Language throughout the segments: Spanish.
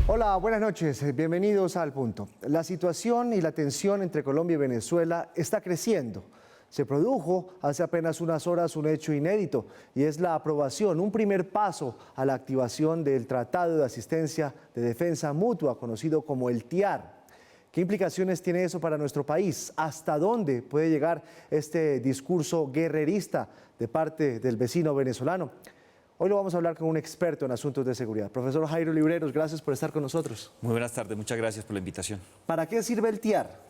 Hola, buenas noches. Bienvenidos al Punto. La situación y la tensión entre Colombia y Venezuela está creciendo. Se produjo hace apenas unas horas un hecho inédito y es la aprobación, un primer paso a la activación del Tratado de Asistencia de Defensa Mutua, conocido como el TIAR. ¿Qué implicaciones tiene eso para nuestro país? ¿Hasta dónde puede llegar este discurso guerrerista de parte del vecino venezolano? Hoy lo vamos a hablar con un experto en asuntos de seguridad. Profesor Jairo Libreros, gracias por estar con nosotros. Muy buenas tardes, muchas gracias por la invitación. ¿Para qué sirve el TIAR?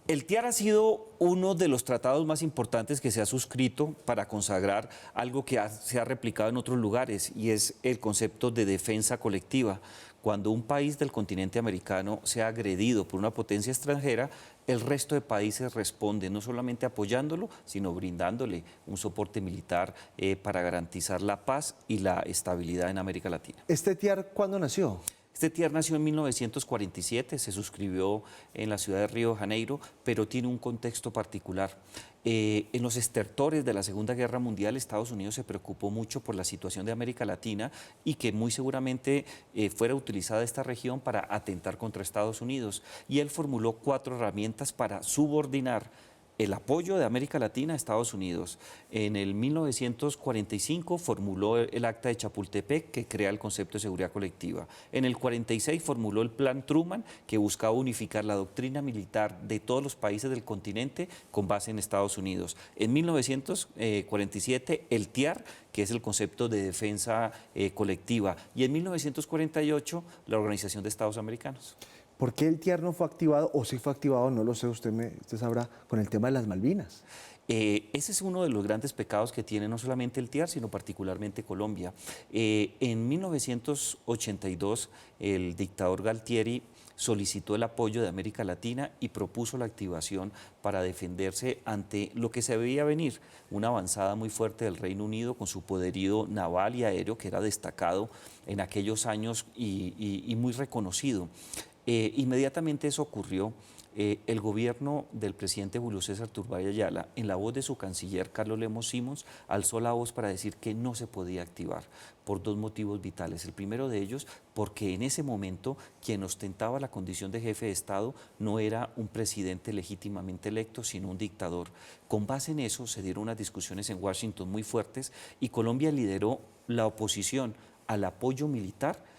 El TIAR ha sido uno de los tratados más importantes que se ha suscrito para consagrar algo que se ha replicado en otros lugares y es el concepto de defensa colectiva. Cuando un país del continente americano sea agredido por una potencia extranjera, el resto de países responden no solamente apoyándolo, sino brindándole un soporte militar para garantizar la paz y la estabilidad en América Latina. ¿Este TIAR cuándo nació? Este TIAR nació en 1947, se suscribió en la ciudad de Río de Janeiro, pero tiene un contexto particular. En los estertores de la Segunda Guerra Mundial, Estados Unidos se preocupó mucho por la situación de América Latina y que muy seguramente fuera utilizada esta región para atentar contra Estados Unidos. Y él formuló 4 herramientas para subordinar el apoyo de América Latina a Estados Unidos. En el 1945 formuló el Acta de Chapultepec, que crea el concepto de seguridad colectiva. En el 46 formuló el Plan Truman, que buscaba unificar la doctrina militar de todos los países del continente con base en Estados Unidos. En 1947 el TIAR, que es el concepto de defensa colectiva. Y en 1948 la Organización de Estados Americanos. ¿Por qué el TIAR no fue activado, o si fue activado, no lo sé, usted sabrá, con el tema de las Malvinas? Ese es uno de los grandes pecados que tiene no solamente el TIAR, sino particularmente Colombia. En 1982, el dictador Galtieri solicitó el apoyo de América Latina y propuso la activación para defenderse ante lo que se veía venir, una avanzada muy fuerte del Reino Unido con su poderío naval y aéreo, que era destacado en aquellos años y muy reconocido. Inmediatamente eso ocurrió. El gobierno del presidente Julio César Turbay Ayala, en la voz de su canciller Carlos Lemos Simons, alzó la voz para decir que no se podía activar por 2 motivos vitales. El primero de ellos, porque en ese momento quien ostentaba la condición de jefe de Estado no era un presidente legítimamente electo, sino un dictador. Con base en eso se dieron unas discusiones en Washington muy fuertes y Colombia lideró la oposición al apoyo militar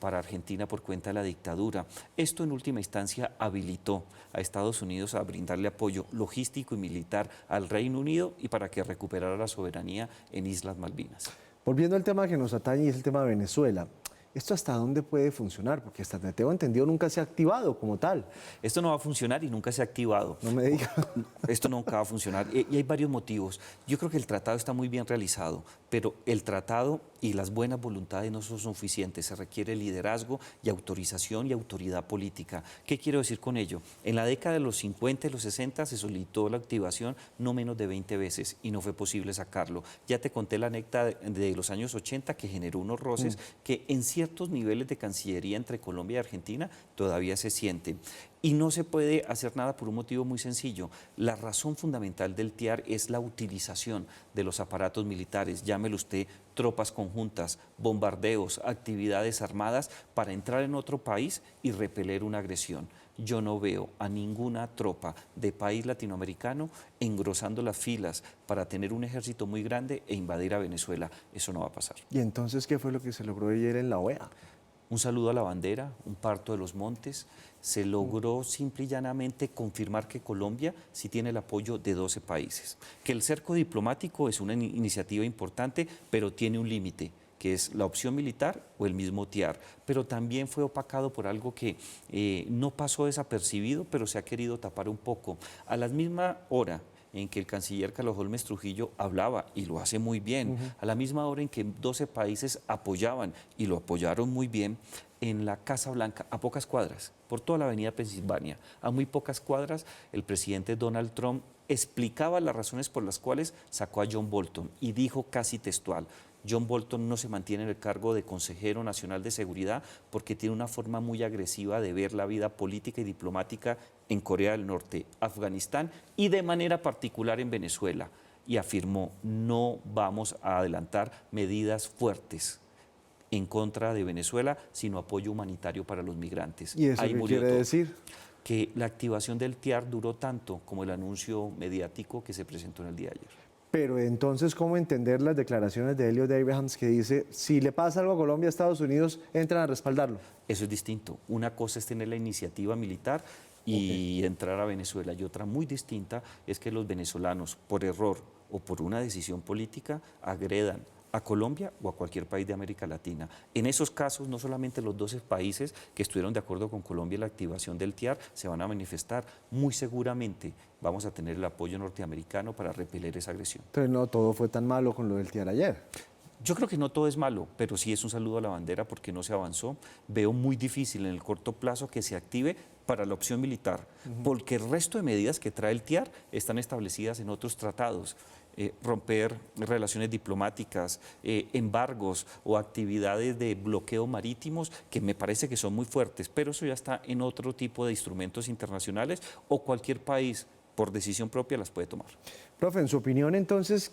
para Argentina por cuenta de la dictadura. Esto en última instancia habilitó a Estados Unidos a brindarle apoyo logístico y militar al Reino Unido y para que recuperara la soberanía en Islas Malvinas. Volviendo al tema que nos atañe, y es el tema de Venezuela. ¿Esto hasta dónde puede funcionar? Porque hasta donde tengo entendido nunca se ha activado como tal. Esto no va a funcionar y nunca se ha activado. No me diga. Esto nunca va a funcionar y hay varios motivos. Yo creo que el tratado está muy bien realizado, pero el tratado y las buenas voluntades no son suficientes. Se requiere liderazgo y autorización y autoridad política. ¿Qué quiero decir con ello? En la década de los 50 y los 60 se solicitó la activación no menos de 20 veces y no fue posible sacarlo. Ya te conté la anécdota de los años 80 que generó unos roces que en ciertos niveles de cancillería entre Colombia y Argentina todavía se sienten. Y no se puede hacer nada por un motivo muy sencillo. La razón fundamental del TIAR es la utilización de los aparatos militares, llámelo usted tropas conjuntas, bombardeos, actividades armadas para entrar en otro país y repeler una agresión. Yo no veo a ninguna tropa de país latinoamericano engrosando las filas para tener un ejército muy grande e invadir a Venezuela. Eso no va a pasar. ¿Y entonces qué fue lo que se logró ayer en la OEA? Un saludo a la bandera, un parto de los montes. Se logró simple y llanamente confirmar que Colombia sí tiene el apoyo de 12 países. Que el cerco diplomático es una iniciativa importante, pero tiene un límite, que es la opción militar o el mismo TIAR. Pero también fue opacado por algo que no pasó desapercibido, pero se ha querido tapar un poco. A la misma hora en que el canciller Carlos Holmes Trujillo hablaba, y lo hace muy bien, a la misma hora en que 12 países apoyaban, y lo apoyaron muy bien, en la Casa Blanca, a pocas cuadras, por toda la avenida Pensilvania, a muy pocas cuadras, el presidente Donald Trump explicaba las razones por las cuales sacó a John Bolton y dijo casi textual: John Bolton no se mantiene en el cargo de consejero nacional de seguridad porque tiene una forma muy agresiva de ver la vida política y diplomática en Corea del Norte, Afganistán y de manera particular en Venezuela. Y afirmó: no vamos a adelantar medidas fuertes en contra de Venezuela, sino apoyo humanitario para los migrantes. ¿Y eso Ahí qué murió quiere todo. decir? Que la activación del TIAR duró tanto como el anuncio mediático que se presentó en el día de ayer. Pero entonces, ¿cómo entender las declaraciones de Elliot Abrahams que dice, si le pasa algo a Colombia, Estados Unidos entran a respaldarlo? Eso es distinto. Una cosa es tener la iniciativa militar y entrar a Venezuela, y otra muy distinta es que los venezolanos, por error o por una decisión política, agredan a Colombia o a cualquier país de América Latina. En esos casos, no solamente los 12 países que estuvieron de acuerdo con Colombia en la activación del TIAR se van a manifestar, muy seguramente vamos a tener el apoyo norteamericano para repeler esa agresión. Entonces, no todo fue tan malo con lo del TIAR ayer. Yo creo que no todo es malo, pero sí es un saludo a la bandera porque no se avanzó. Veo muy difícil en el corto plazo que se active para la opción militar, porque el resto de medidas que trae el TIAR están establecidas en otros tratados. Romper relaciones diplomáticas, embargos o actividades de bloqueo marítimos que me parece que son muy fuertes, pero eso ya está en otro tipo de instrumentos internacionales o cualquier país por decisión propia las puede tomar. Profe, en su opinión, entonces,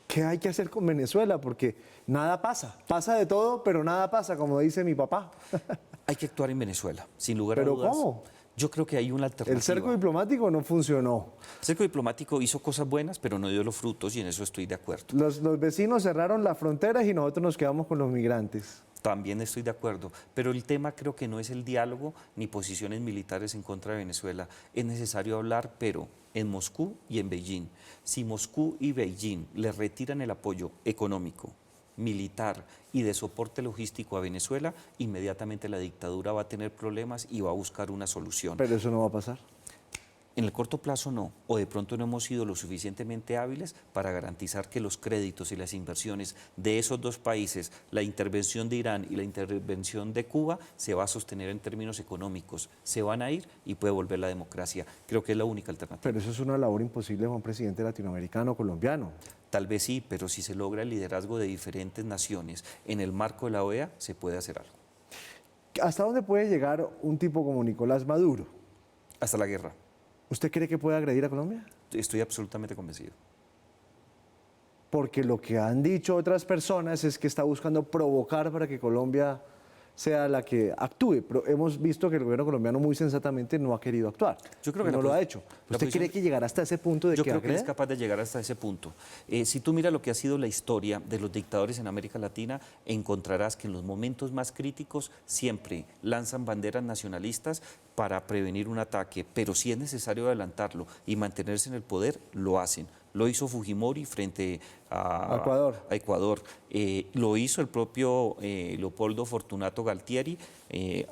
¿qué hay que hacer con Venezuela? Porque nada pasa. Pasa de todo, pero nada pasa, como dice mi papá. Hay que actuar en Venezuela, sin lugar a ¿Pero dudas. cómo? Yo creo que hay una alternativa. El cerco diplomático no funcionó. El cerco diplomático hizo cosas buenas, pero no dio los frutos y en eso estoy de acuerdo. Los vecinos cerraron las fronteras y nosotros nos quedamos con los migrantes. También estoy de acuerdo, pero el tema creo que no es el diálogo ni posiciones militares en contra de Venezuela. Es necesario hablar, pero en Moscú y en Beijing. Si Moscú y Beijing le retiran el apoyo económico, militar y de soporte logístico a Venezuela, inmediatamente la dictadura va a tener problemas y va a buscar una solución. Pero eso no va a pasar. En el corto plazo no, o de pronto no hemos sido lo suficientemente hábiles para garantizar que los créditos y las inversiones de esos dos países, la intervención de Irán y la intervención de Cuba, se va a sostener en términos económicos. Se van a ir y puede volver la democracia. Creo que es la única alternativa. Pero eso es una labor imposible para un presidente latinoamericano o colombiano. Tal vez sí, pero si se logra el liderazgo de diferentes naciones en el marco de la OEA, se puede hacer algo. ¿Hasta dónde puede llegar un tipo como Nicolás Maduro? Hasta la guerra. ¿Usted cree que puede agredir a Colombia? Estoy absolutamente convencido. Porque lo que han dicho otras personas es que está buscando provocar para que Colombia sea la que actúe. Pero hemos visto que el gobierno colombiano muy sensatamente no ha querido actuar. Yo creo que no lo ha hecho. ¿Usted cree que llegará hasta ese punto de Yo que creo que agreda? es capaz de llegar hasta ese punto. Si tú miras lo que ha sido la historia de los dictadores en América Latina, encontrarás que en los momentos más críticos siempre lanzan banderas nacionalistas para prevenir un ataque, pero si es necesario adelantarlo y mantenerse en el poder, lo hacen. Lo hizo Fujimori frente a Ecuador. Lo hizo el propio Leopoldo Fortunato Galtieri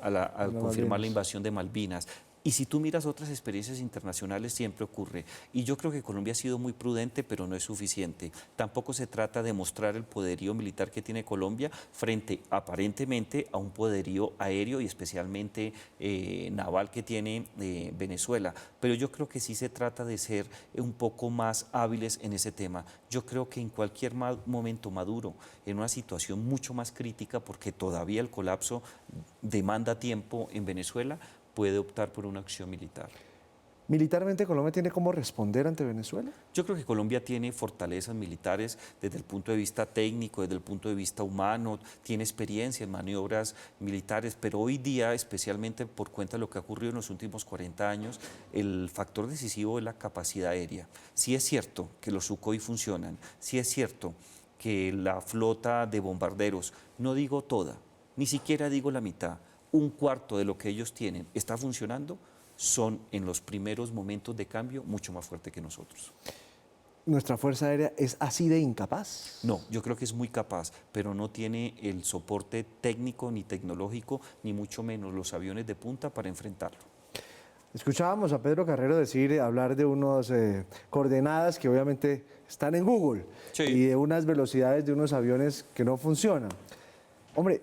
al confirmar la invasión de Malvinas. Y si tú miras otras experiencias internacionales, siempre ocurre. Y yo creo que Colombia ha sido muy prudente, pero no es suficiente. Tampoco se trata de mostrar el poderío militar que tiene Colombia frente, aparentemente, a un poderío aéreo y especialmente naval que tiene Venezuela. Pero yo creo que sí se trata de ser un poco más hábiles en ese tema. Yo creo que en cualquier momento Maduro, en una situación mucho más crítica, porque todavía el colapso demanda tiempo en Venezuela, puede optar por una acción militar. ¿Militarmente Colombia tiene cómo responder ante Venezuela? Yo creo que Colombia tiene fortalezas militares desde el punto de vista técnico, desde el punto de vista humano, tiene experiencia en maniobras militares, pero hoy día, especialmente por cuenta de lo que ha ocurrido en los últimos 40 años, el factor decisivo es la capacidad aérea. Sí es cierto que los Sukhoi funcionan, sí es cierto que la flota de bombarderos, no digo toda, ni siquiera digo la mitad, un cuarto de lo que ellos tienen está funcionando, son en los primeros momentos de cambio mucho más fuerte que nosotros. ¿Nuestra Fuerza Aérea es así de incapaz? No, yo creo que es muy capaz, pero no tiene el soporte técnico ni tecnológico, ni mucho menos los aviones de punta para enfrentarlo. Escuchábamos a Pedro Carrero hablar de unas coordenadas que obviamente están en Google y de unas velocidades de unos aviones que no funcionan. Hombre,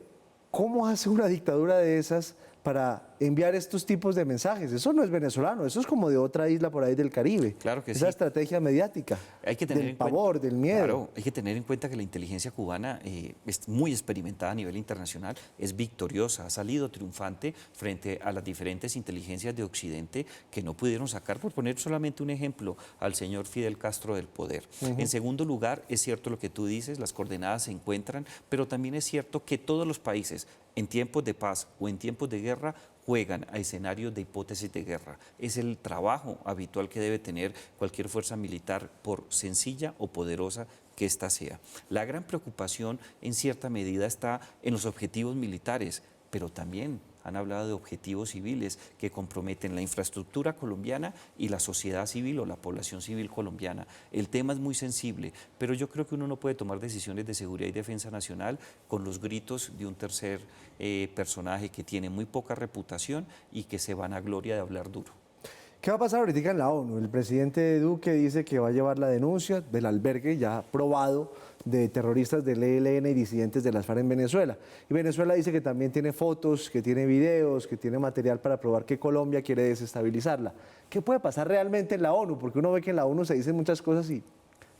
¿cómo hace una dictadura de esas para enviar estos tipos de mensajes. Eso no es venezolano, eso es como de otra isla por ahí del Caribe. Claro que Esa sí. estrategia mediática, Hay que tener del en cuenta, pavor, del miedo. claro, hay que tener en cuenta que la inteligencia cubana es muy experimentada a nivel internacional, es victoriosa, ha salido triunfante frente a las diferentes inteligencias de Occidente que no pudieron sacar, por poner solamente un ejemplo, al señor Fidel Castro del poder. En segundo lugar, es cierto lo que tú dices, las coordenadas se encuentran, pero también es cierto que todos los países, en tiempos de paz o en tiempos de guerra, juegan a escenarios de hipótesis de guerra. Es el trabajo habitual que debe tener cualquier fuerza militar, por sencilla o poderosa que ésta sea. La gran preocupación en cierta medida está en los objetivos militares, pero también han hablado de objetivos civiles que comprometen la infraestructura colombiana y la sociedad civil o la población civil colombiana. El tema es muy sensible, pero yo creo que uno no puede tomar decisiones de seguridad y defensa nacional con los gritos de un tercer personaje que tiene muy poca reputación y que se vanagloria de hablar duro. ¿Qué va a pasar ahorita en la ONU? El presidente Duque dice que va a llevar la denuncia del albergue ya probado de terroristas del ELN y disidentes de las FARC en Venezuela. Y Venezuela dice que también tiene fotos, que tiene videos, que tiene material para probar que Colombia quiere desestabilizarla. ¿Qué puede pasar realmente en la ONU? Porque uno ve que en la ONU se dicen muchas cosas y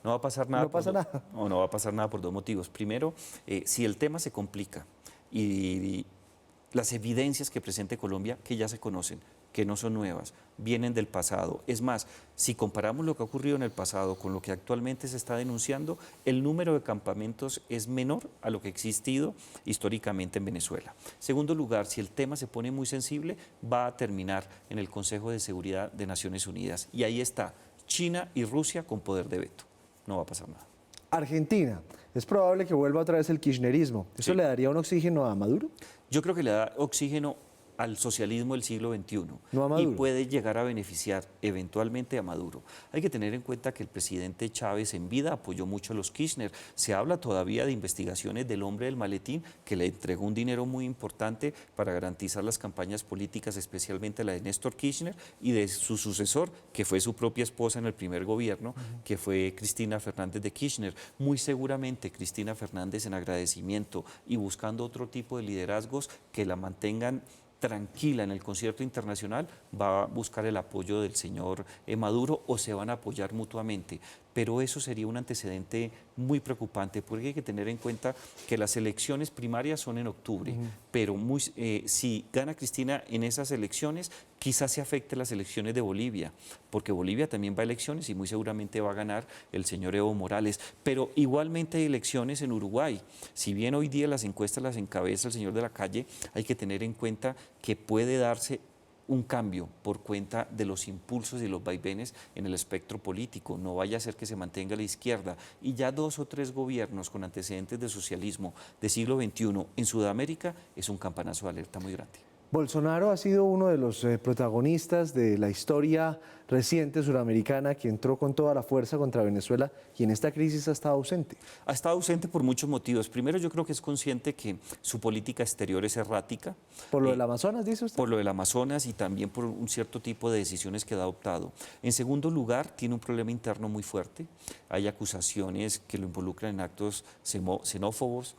no va a pasar nada. No pasa nada. No va a pasar nada por dos motivos. Primero, si el tema se complica y las evidencias que presente Colombia, que ya se conocen, que no son nuevas, vienen del pasado. Es más, si comparamos lo que ha ocurrido en el pasado con lo que actualmente se está denunciando, el número de campamentos es menor a lo que ha existido históricamente en Venezuela. Segundo lugar, si el tema se pone muy sensible, va a terminar en el Consejo de Seguridad de Naciones Unidas. Y ahí está China y Rusia con poder de veto. No va a pasar nada. Argentina, es probable que vuelva otra vez el kirchnerismo. ¿Eso Sí. le daría un oxígeno a Maduro? Yo creo que le da oxígeno al socialismo del siglo XXI No a y Maduro. puede llegar a beneficiar eventualmente a Maduro. Hay que tener en cuenta que el presidente Chávez en vida apoyó mucho a los Kirchner. Se habla todavía de investigaciones del hombre del maletín que le entregó un dinero muy importante para garantizar las campañas políticas, especialmente la de Néstor Kirchner y de su sucesor, que fue su propia esposa en el primer gobierno, que fue Cristina Fernández de Kirchner. Muy seguramente Cristina Fernández, en agradecimiento y buscando otro tipo de liderazgos que la mantengan tranquila en el concierto internacional, va a buscar el apoyo del señor Maduro o se van a apoyar mutuamente. Pero eso sería un antecedente muy preocupante porque hay que tener en cuenta que las elecciones primarias son en octubre, pero si gana Cristina en esas elecciones, quizás se afecte las elecciones de Bolivia, porque Bolivia también va a elecciones y muy seguramente va a ganar el señor Evo Morales. Pero igualmente hay elecciones en Uruguay. Si bien hoy día las encuestas las encabeza el señor de la Calle, hay que tener en cuenta que puede darse un cambio por cuenta de los impulsos y los vaivenes en el espectro político. No vaya a ser que se mantenga la izquierda. Y ya 2 o 3 gobiernos con antecedentes de socialismo del siglo XXI en Sudamérica es un campanazo de alerta muy grande. Bolsonaro ha sido uno de los protagonistas de la historia reciente suramericana que entró con toda la fuerza contra Venezuela y en esta crisis ha estado ausente. Ha estado ausente por muchos motivos. Primero, yo creo que es consciente que su política exterior es errática. ¿Por lo del Amazonas, dice usted? Por lo del Amazonas y también por un cierto tipo de decisiones que ha adoptado. En segundo lugar, tiene un problema interno muy fuerte. Hay acusaciones que lo involucran en actos xenófobos,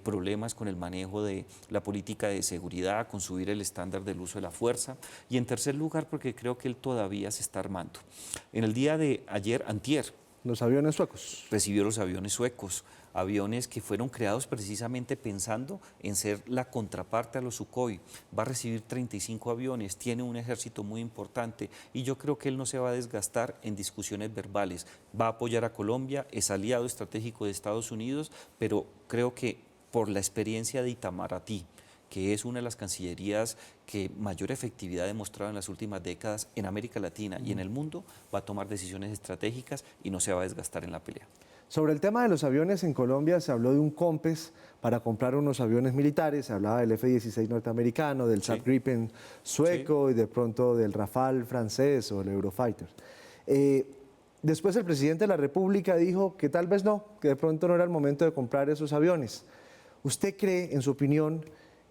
problemas con el manejo de la política de seguridad, con subir el estándar del uso de la fuerza. Y en tercer lugar, porque creo que él todavía se está armando. En el día de ayer, antier, Los aviones suecos. recibió los aviones suecos, aviones que fueron creados precisamente pensando en ser la contraparte a los Sukhoi. Va a recibir 35 aviones, tiene un ejército muy importante y yo creo que él no se va a desgastar en discusiones verbales. Va a apoyar a Colombia, es aliado estratégico de Estados Unidos, pero creo que por la experiencia de Itamaraty, que es una de las cancillerías que mayor efectividad ha demostrado en las últimas décadas en América Latina y en el mundo, va a tomar decisiones estratégicas y no se va a desgastar en la pelea. Sobre el tema de los aviones en Colombia se habló de un COMPES para comprar unos aviones militares, se hablaba del F-16 norteamericano, del SAP Gripen sueco y de pronto del Rafale francés o el Eurofighter. Después el presidente de la República dijo que tal vez no, que de pronto no era el momento de comprar esos aviones. ¿Usted cree, en su opinión,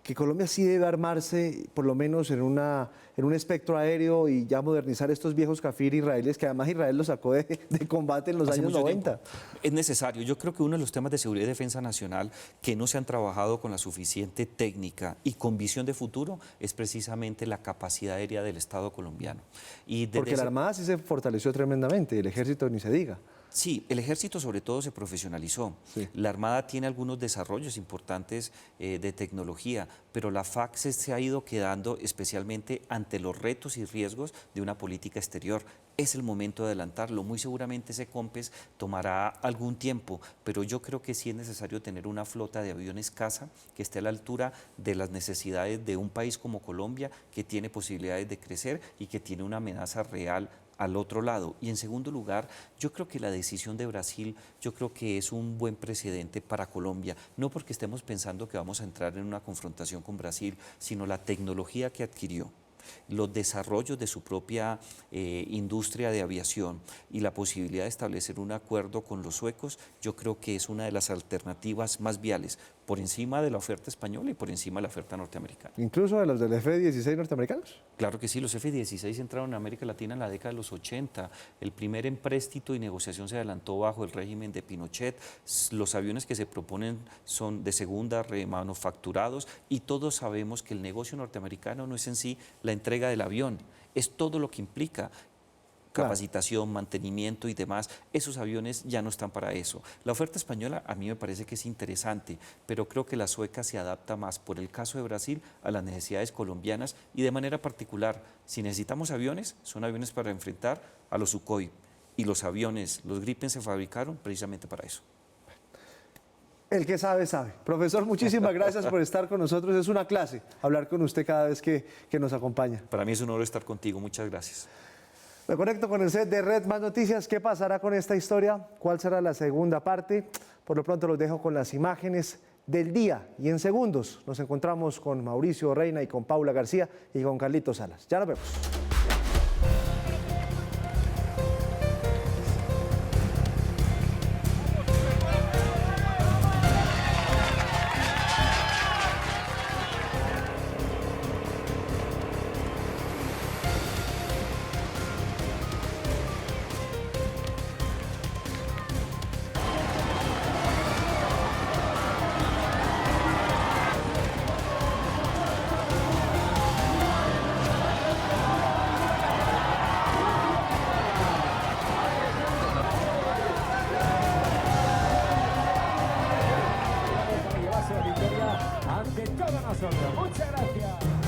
que Colombia sí debe armarse, por lo menos en un espectro aéreo y ya modernizar estos viejos Kafir israelíes, que además Israel los sacó de combate en los Hace años mucho 90. tiempo. Es necesario. Yo creo que uno de los temas de seguridad y defensa nacional que no se han trabajado con la suficiente técnica y con visión de futuro es precisamente la capacidad aérea del Estado colombiano. Y desde Porque la Armada sí se fortaleció tremendamente y el Ejército ni se diga. Sí, el ejército sobre todo se profesionalizó. Sí. La Armada tiene algunos desarrollos importantes de tecnología, pero la FAC se ha ido quedando especialmente ante los retos y riesgos de una política exterior. Es el momento de adelantarlo. Muy seguramente ese COMPES tomará algún tiempo, pero yo creo que sí es necesario tener una flota de aviones caza que esté a la altura de las necesidades de un país como Colombia, que tiene posibilidades de crecer y que tiene una amenaza real al otro lado. Y en segundo lugar, yo creo que la decisión de Brasil, yo creo que es un buen precedente para Colombia, no porque estemos pensando que vamos a entrar en una confrontación con Brasil, sino la tecnología que adquirió, los desarrollos de su propia industria de aviación y la posibilidad de establecer un acuerdo con los suecos, yo creo que es una de las alternativas más viables, por encima de la oferta española y por encima de la oferta norteamericana. Incluso de los del F-16 norteamericanos. Claro que sí, los F-16 entraron en América Latina en la década de los 80. El primer empréstito y negociación se adelantó bajo el régimen de Pinochet. Los aviones que se proponen son de segunda, remanufacturados, y todos sabemos que el negocio norteamericano no es en sí la entrega del avión, es todo lo que implica. Capacitación, mantenimiento y demás, esos aviones ya no están para eso. La oferta española a mí me parece que es interesante, pero creo que la sueca se adapta más, por el caso de Brasil, a las necesidades colombianas y de manera particular, si necesitamos aviones, son aviones para enfrentar a los Sukhoi, y los aviones, los Gripen se fabricaron precisamente para eso. El que sabe, sabe. Profesor, muchísimas gracias por estar con nosotros. Es una clase hablar con usted cada vez que nos acompaña. Para mí es un honor estar contigo, muchas gracias. Me conecto con el set de Red Más Noticias. ¿Qué pasará con esta historia? ¿Cuál será la segunda parte? Por lo pronto los dejo con las imágenes del día y en segundos nos encontramos con Mauricio Reina y con Paula García y con Carlitos Salas. Ya nos vemos. Llevarse la victoria ante todos nosotros. Muchas gracias.